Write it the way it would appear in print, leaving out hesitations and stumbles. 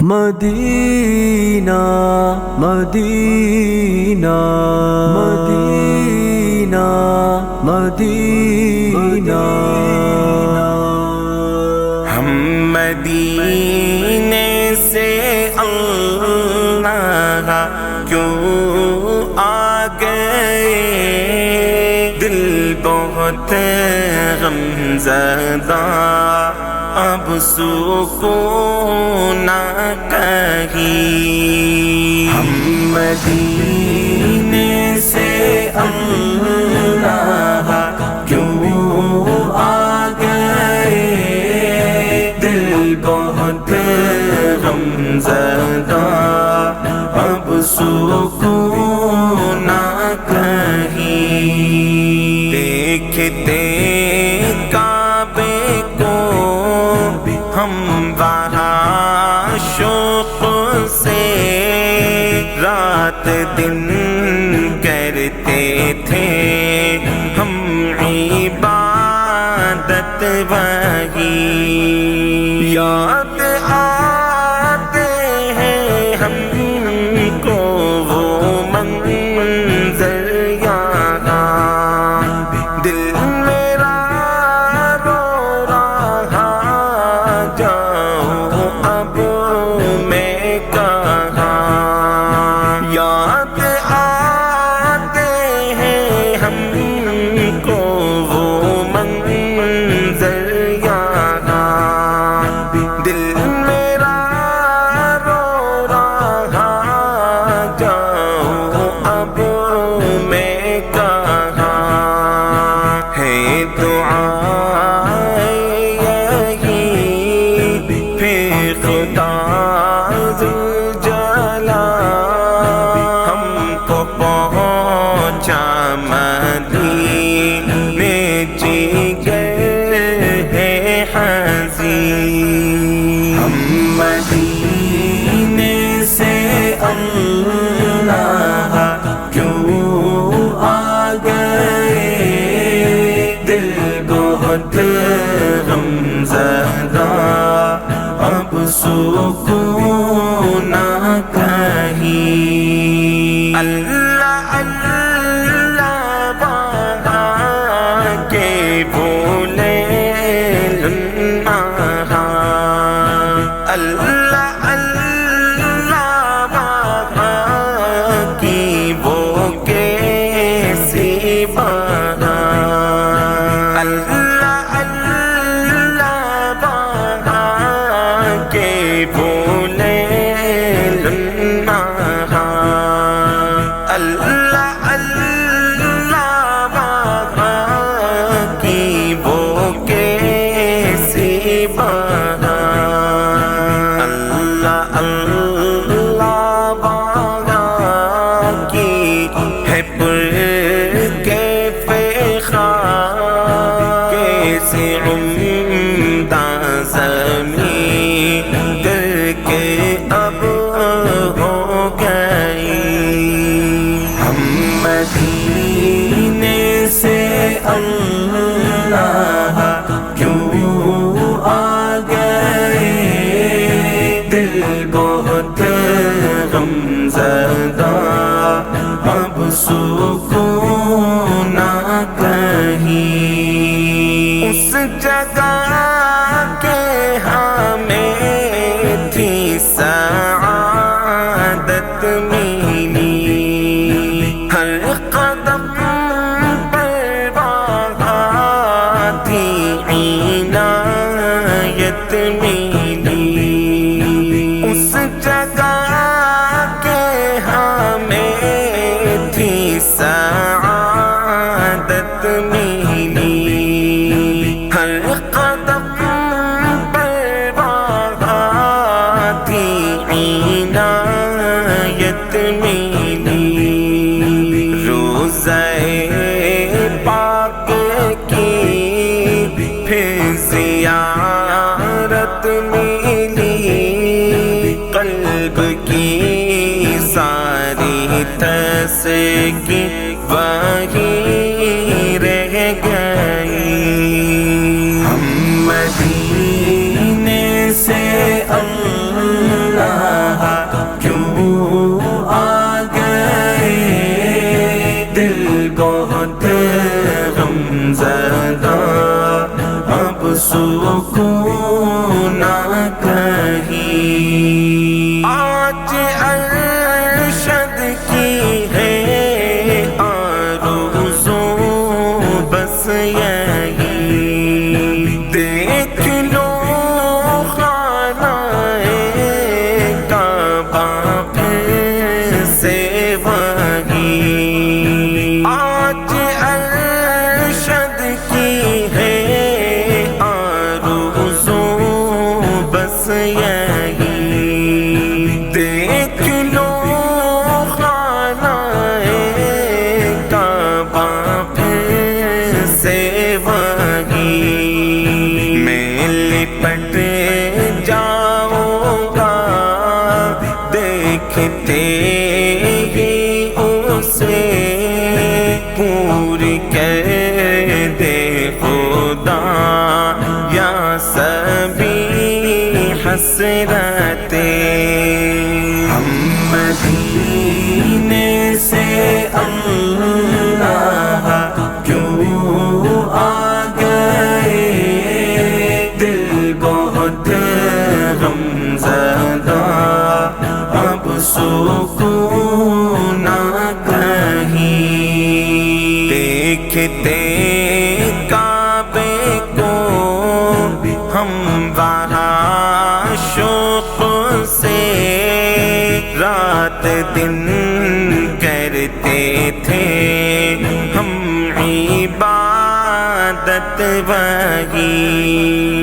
مدینہ مدینہ مدینہ مدینہ ہم مدینے سے اللہ کیوں آ گئے، دل بہت غم زدہ اب سکون نہ کہیں۔ ہم مدینے سے اللہ کیوں آ گئے، دل بہت غم زدہ اب سکون نہ کہیں۔ دیکھتے کعبے کو ہم وہاں شوق سے رات دن کرتے تھے، ہم عبادت وہی یاد آتے ہیں ہم کو وہ منظر یہاں، دل میرا رو رہا جاؤں اب میں کہاں، یاد آتے ہیں ہم کو وہ منظر یہاں، دل میرا رو رہا جاؤں اب میں کہاں، ہے دعا یہی پھر خدا ذوالجلال ہم کو پہنچا مدینے جگر ہے حزین۔ ہم مدینے سے اللہ کیوں آ گئے، دل بہت غم زدہ اب سکون نہ کہیں۔ اللہ اللہ وہاں کے بولے لنہا، اللہ اللہ وہاں کی وہ کیسی بہار، اللہ اللہ وہاں کے بولے لنہا، اللہ اللہ وہاں کی وہ کیسی بہار، اللہ اللہ وہاں کی ہے پر کیف خار، کیسے عمدہ زمین کر کے اب ہو گئی۔ ہم مدینے سے اللہ کیوں آ گئے، دل بہت غم زدہ اب سکون نہ کہیں۔ اس جگہ کے ہمیں تھی سعادت ملی، ہر قدم پر وہاں تھی عنایت ملی، اس جگہ کے ہمیں تھی سعادت ملی، ہر قدم پر وہاں تھی عنایت ملی، روضہ پاک کی پھر زیارت ملی، قلب کی ساری تسکی وہی رہ گئی۔ ہم مدینے سے اللہ سکون نہ کہیں آج ارشد کی ہے آرزو بس یہی دیکھ لو خانہ کعبہ پھر سے وہی آج ارشد کی ہے آرزو بس یہی دیکھ لو خانہ کعبہ پھر سے وہی میں لپٹ جاؤں گا دیکھتے ہی اسے پوری کر دے خدا یا سبھی حسرتیں ہم مدینے سے اللہ کیوں آ گئے دل بہت غمزدہ اب سکون نہ کہیں دیکھتے کعبے کو ہم وہاں شوق سے رات دن کرتے تھے ہم عبادت وہی